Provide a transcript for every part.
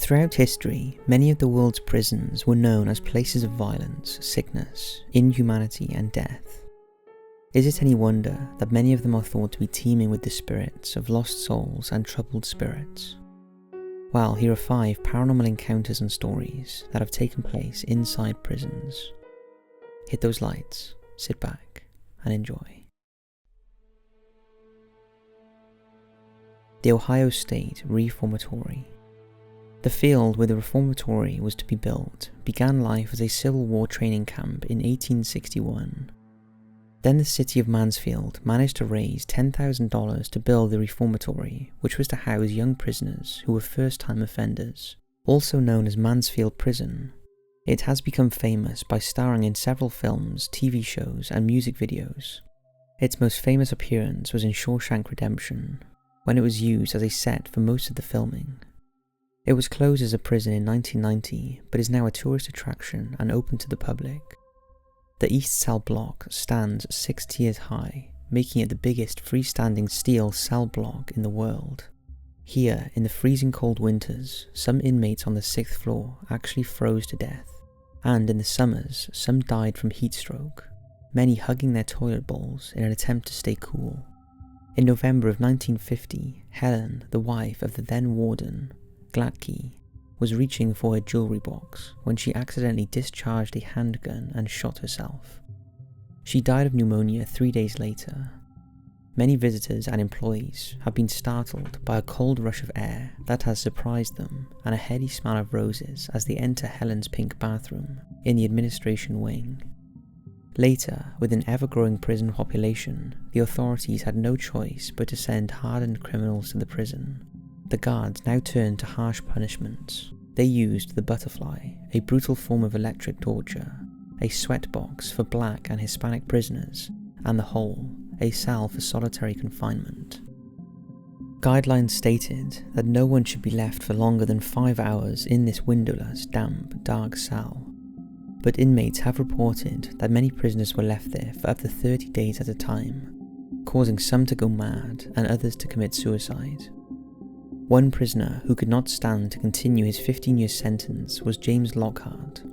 Throughout history, many of the world's prisons were known as places of violence, sickness, inhumanity, and death. Is it any wonder that many of them are thought to be teeming with the spirits of lost souls and troubled spirits? Well, here are 5 paranormal encounters and stories that have taken place inside prisons. Hit those lights, sit back, and enjoy. The Ohio State Reformatory. The field where the reformatory was to be built began life as a Civil War training camp in 1861. Then the city of Mansfield managed to raise $10,000 to build the reformatory, which was to house young prisoners who were first-time offenders, also known as Mansfield Prison. It has become famous by starring in several films, TV shows, and music videos. Its most famous appearance was in Shawshank Redemption, when it was used as a set for most of the filming. It was closed as a prison in 1990, but is now a tourist attraction and open to the public. The East Cell block stands 6 tiers high, making it the biggest freestanding steel cell block in the world. Here, in the freezing cold winters, some inmates on the 6th floor actually froze to death, and in the summers, some died from heat stroke, many hugging their toilet bowls in an attempt to stay cool. In November of 1950, Helen, the wife of the then warden, Gladkey, was reaching for her jewellery box when she accidentally discharged a handgun and shot herself. She died of pneumonia 3 days later. Many visitors and employees have been startled by a cold rush of air that has surprised them and a heady smell of roses as they enter Helen's pink bathroom in the administration wing. Later, with an ever-growing prison population, the authorities had no choice but to send hardened criminals to the prison. The guards now turned to harsh punishments. They used the butterfly, a brutal form of electric torture, a sweat box for black and Hispanic prisoners, and the hole, a cell for solitary confinement. Guidelines stated that no one should be left for longer than 5 hours in this windowless, damp, dark cell. But inmates have reported that many prisoners were left there for up to 30 days at a time, causing some to go mad and others to commit suicide. One prisoner who could not stand to continue his 15-year sentence was James Lockhart,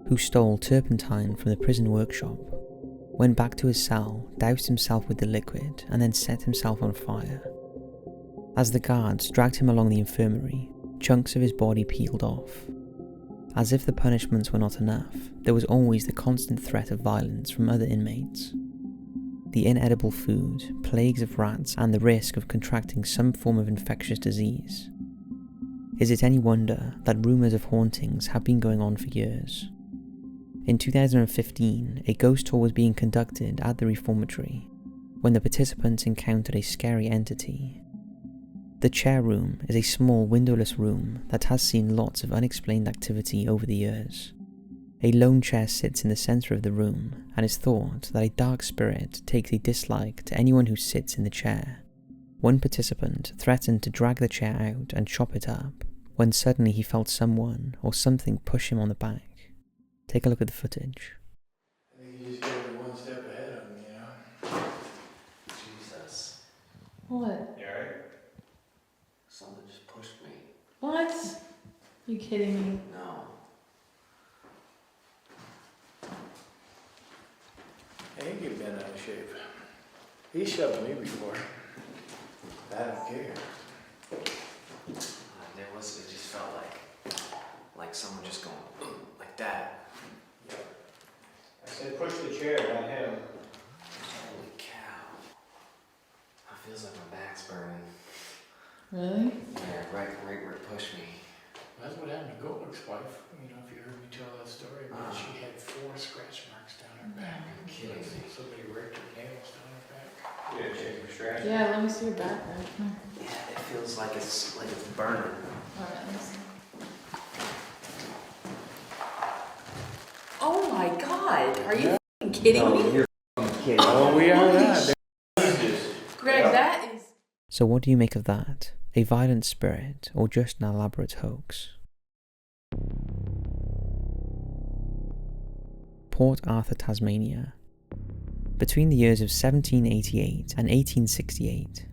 who stole turpentine from the prison workshop, went back to his cell, doused himself with the liquid, and then set himself on fire. As the guards dragged him along the infirmary, chunks of his body peeled off. As if the punishments were not enough, there was always the constant threat of violence from other inmates. The inedible food, plagues of rats, and the risk of contracting some form of infectious disease. Is it any wonder that rumours of hauntings have been going on for years? In 2015, a ghost tour was being conducted at the reformatory when the participants encountered a scary entity. The chair room is a small windowless room that has seen lots of unexplained activity over the years. A lone chair sits in the centre of the room, and it's thought that a dark spirit takes a dislike to anyone who sits in the chair. One participant threatened to drag the chair out and chop it up, when suddenly he felt someone or something push him on the back. Take a look at the footage. I think you just gotta be one step ahead of him, you know? Jesus. What? You alright? Something just pushed me. What? You kidding me? No. Hey, he get bent out of shape. He shoved me before. I don't care. It just felt like someone just going like that. I said push the chair, not him. Holy cow. It feels like my back's burning. Really? Yeah, right where it pushed me. That's what happened to Goldberg's wife. You know, if you heard me tell that story, but she had 4 scratch marks down her back. You're kidding me. Somebody raked her nails down her back. Yeah, check your scratch. Yeah, let me see your back right now. Yeah, it feels like it's burning. Alright, let me see. Oh my god! Are you f***ing kidding me? You're kidding. Oh, we are not. Greg, that is... So what do you make of that? A violent spirit or just an elaborate hoax? Port Arthur, Tasmania. Between the years of 1788 and 1868,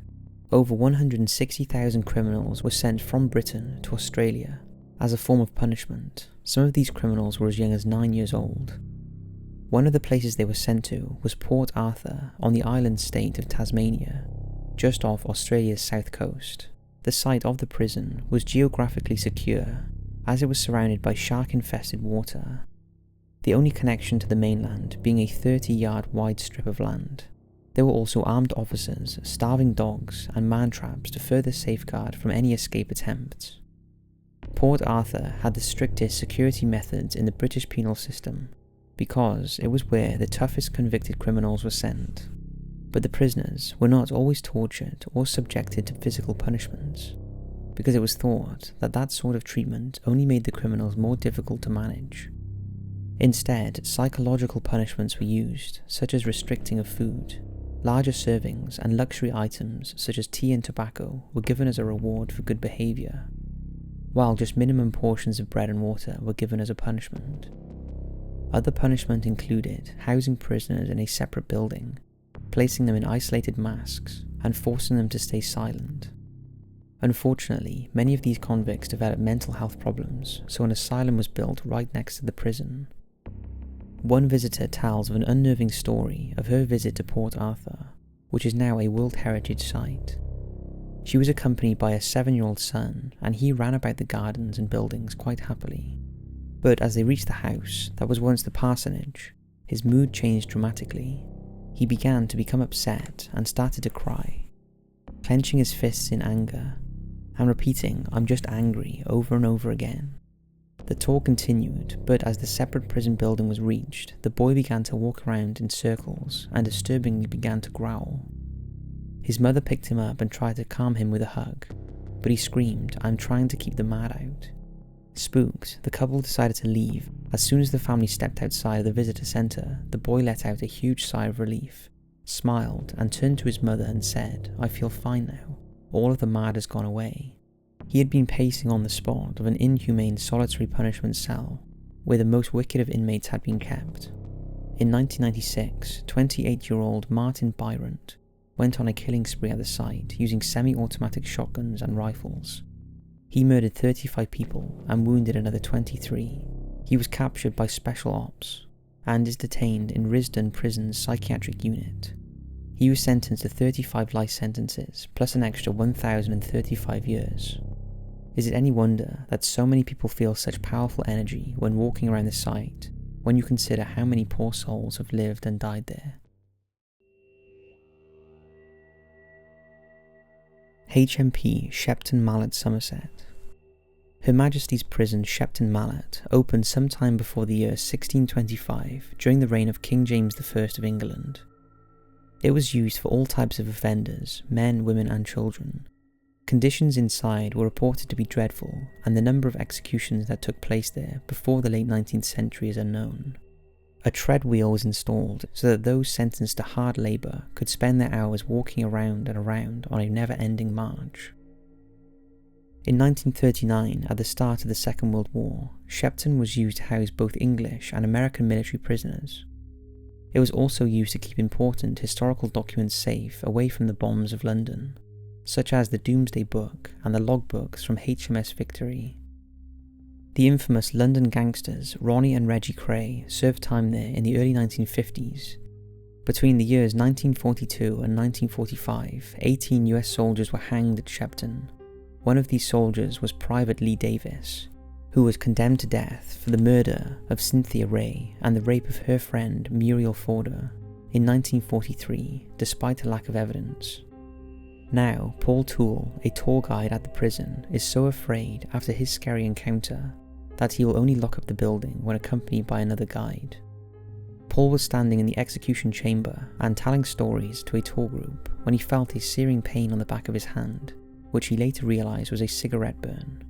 over 160,000 criminals were sent from Britain to Australia As a form of punishment, some of these criminals were as young as 9 years old. One of the places they were sent to was Port Arthur on the island state of Tasmania, just off Australia's south coast. The site of the prison was geographically secure, as it was surrounded by shark-infested water, the only connection to the mainland being a 30-yard wide strip of land. There were also armed officers, starving dogs, and man-traps to further safeguard from any escape attempts. Port Arthur had the strictest security methods in the British penal system, because it was where the toughest convicted criminals were sent. But the prisoners were not always tortured or subjected to physical punishments, because it was thought that that sort of treatment only made the criminals more difficult to manage. Instead, psychological punishments were used, such as restricting of food. Larger servings and luxury items such as tea and tobacco were given as a reward for good behaviour, while just minimum portions of bread and water were given as a punishment. Other punishment included housing prisoners in a separate building, placing them in isolated masks, and forcing them to stay silent. Unfortunately, many of these convicts developed mental health problems, so an asylum was built right next to the prison. One visitor tells of an unnerving story of her visit to Port Arthur, which is now a World Heritage Site. She was accompanied by a 7-year-old son, and he ran about the gardens and buildings quite happily. But as they reached the house that was once the parsonage, his mood changed dramatically. He began to become upset and started to cry, clenching his fists in anger, and repeating, "I'm just angry," over and over again. The tour continued, but as the separate prison building was reached, the boy began to walk around in circles and disturbingly began to growl. His mother picked him up and tried to calm him with a hug, but he screamed, "I'm trying to keep the mad out." Spooked, the couple decided to leave. As soon as the family stepped outside of the visitor centre, the boy let out a huge sigh of relief, smiled, and turned to his mother and said, "I feel fine now. All of the mad has gone away." He had been pacing on the spot of an inhumane solitary punishment cell, where the most wicked of inmates had been kept. In 1996, 28-year-old Martin Byrant went on a killing spree at the site using semi-automatic shotguns and rifles. He murdered 35 people and wounded another 23. He was captured by Special Ops and is detained in Risdon Prison's psychiatric unit. He was sentenced to 35 life sentences plus an extra 1,035 years. Is it any wonder that so many people feel such powerful energy when walking around the site, when you consider how many poor souls have lived and died there? HMP Shepton Mallet, Somerset. Her Majesty's Prison Shepton Mallet opened sometime before the year 1625 during the reign of King James I of England. It was used for all types of offenders, men, women and children. Conditions inside were reported to be dreadful, and the number of executions that took place there before the late 19th century is unknown. A tread wheel was installed so that those sentenced to hard labour could spend their hours walking around and around on a never-ending march. In 1939, at the start of the Second World War, Shepton was used to house both English and American military prisoners. It was also used to keep important historical documents safe away from the bombs of London, such as the Domesday Book and the logbooks from HMS Victory. The infamous London gangsters Ronnie and Reggie Kray served time there in the early 1950s. Between the years 1942 and 1945, 18 US soldiers were hanged at Shepton. One of these soldiers was Private Lee Davis, who was condemned to death for the murder of Cynthia Ray and the rape of her friend Muriel Forder in 1943, despite a lack of evidence. Now, Paul Toole, a tour guide at the prison, is so afraid after his scary encounter that he will only lock up the building when accompanied by another guide. Paul was standing in the execution chamber and telling stories to a tour group when he felt a searing pain on the back of his hand, which he later realised was a cigarette burn.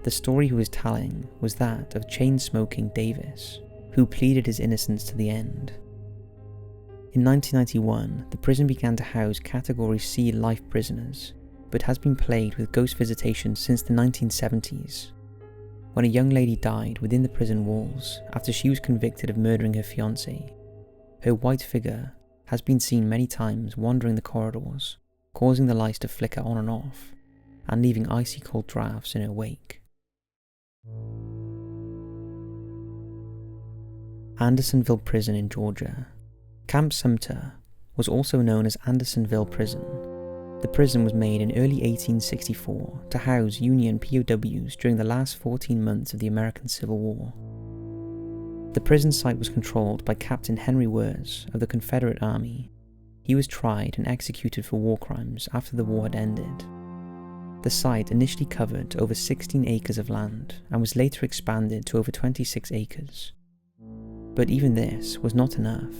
The story he was telling was that of chain-smoking Davis, who pleaded his innocence to the end. In 1991, the prison began to house Category C life prisoners, but has been plagued with ghost visitation since the 1970s, when a young lady died within the prison walls after she was convicted of murdering her fiancé. Her white figure has been seen many times wandering the corridors, causing the lights to flicker on and off, and leaving icy cold drafts in her wake. Andersonville Prison in Georgia. Camp Sumter was also known as Andersonville Prison. The prison was made in early 1864 to house Union POWs during the last 14 months of the American Civil War. The prison site was controlled by Captain Henry Wirz of the Confederate Army. He was tried and executed for war crimes after the war had ended. The site initially covered over 16 acres of land and was later expanded to over 26 acres. But even this was not enough,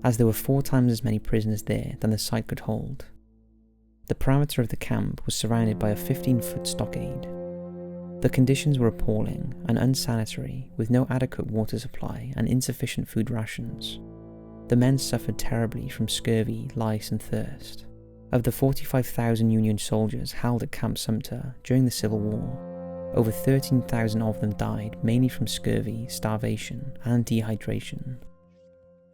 as there were 4 times as many prisoners there than the site could hold. The perimeter of the camp was surrounded by a 15-foot stockade. The conditions were appalling and unsanitary, with no adequate water supply and insufficient food rations. The men suffered terribly from scurvy, lice and thirst. Of the 45,000 Union soldiers held at Camp Sumter during the Civil War, over 13,000 of them died mainly from scurvy, starvation, and dehydration.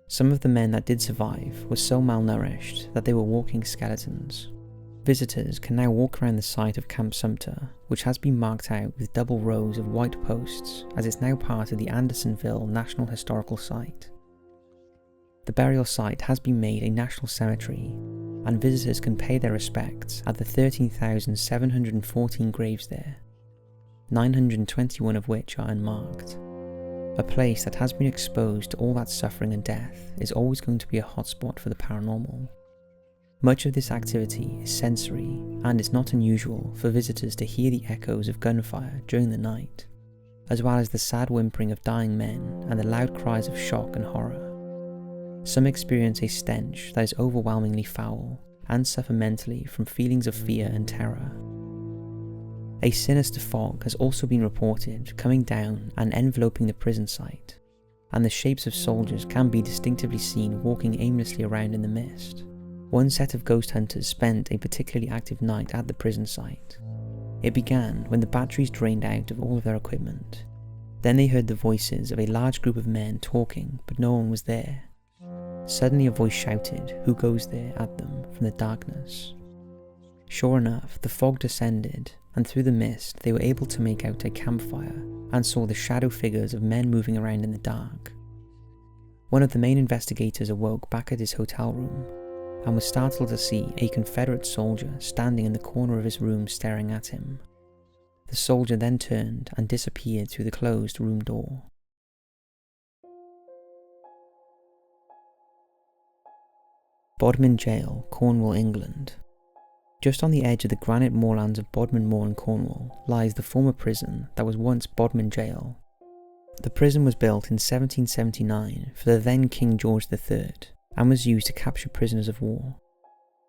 Some of the men that did survive were so malnourished that they were walking skeletons. Visitors can now walk around the site of Camp Sumter, which has been marked out with double rows of white posts, as it's now part of the Andersonville National Historical Site. The burial site has been made a national cemetery, and visitors can pay their respects at the 13,714 graves there, 921 of which are unmarked. A place that has been exposed to all that suffering and death is always going to be a hotspot for the paranormal. Much of this activity is sensory, and it's not unusual for visitors to hear the echoes of gunfire during the night, as well as the sad whimpering of dying men and the loud cries of shock and horror. Some experience a stench that is overwhelmingly foul and suffer mentally from feelings of fear and terror. A sinister fog has also been reported coming down and enveloping the prison site, and the shapes of soldiers can be distinctively seen walking aimlessly around in the mist. One set of ghost hunters spent a particularly active night at the prison site. It began when the batteries drained out of all of their equipment. Then they heard the voices of a large group of men talking, but no one was there. Suddenly a voice shouted, "Who goes there?" at them from the darkness. Sure enough, the fog descended, and through the mist they were able to make out a campfire and saw the shadow figures of men moving around in the dark. One of the main investigators awoke back at his hotel room and was startled to see a Confederate soldier standing in the corner of his room staring at him. The soldier then turned and disappeared through the closed room door. Bodmin Jail, Cornwall, England. Just on the edge of the granite moorlands of Bodmin Moor in Cornwall lies the former prison that was once Bodmin Jail. The prison was built in 1779 for the then King George III and was used to capture prisoners of war.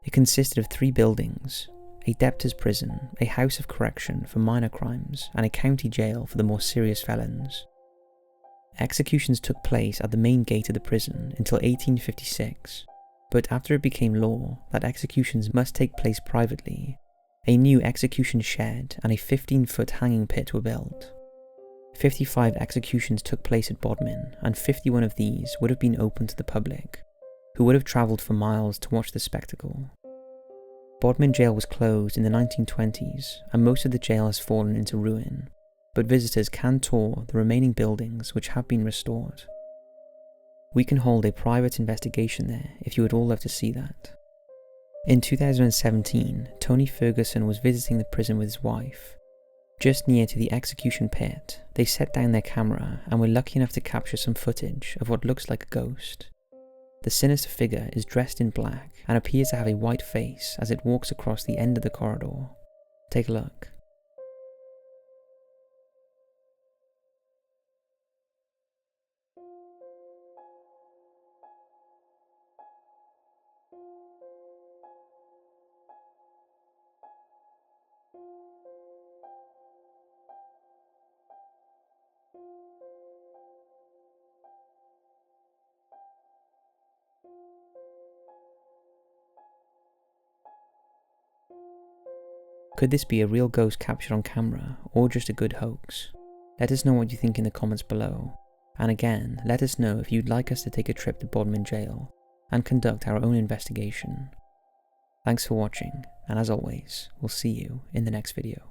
It consisted of 3 buildings: a debtors' prison, a house of correction for minor crimes, and a county jail for the more serious felons. Executions took place at the main gate of the prison until 1856. But after it became law that executions must take place privately, a new execution shed and a 15-foot hanging pit were built. 55 executions took place at Bodmin, and 51 of these would have been open to the public, who would have travelled for miles to watch the spectacle. Bodmin Jail was closed in the 1920s, and most of the jail has fallen into ruin, but visitors can tour the remaining buildings which have been restored. We can hold a private investigation there if you would all love to see that. In 2017, Tony Ferguson was visiting the prison with his wife. Just near to the execution pit, they set down their camera and were lucky enough to capture some footage of what looks like a ghost. The sinister figure is dressed in black and appears to have a white face as it walks across the end of the corridor. Take a look. Could this be a real ghost captured on camera, or just a good hoax? Let us know what you think in the comments below, and again, let us know if you'd like us to take a trip to Bodmin Jail and conduct our own investigation. Thanks for watching, and as always, we'll see you in the next video.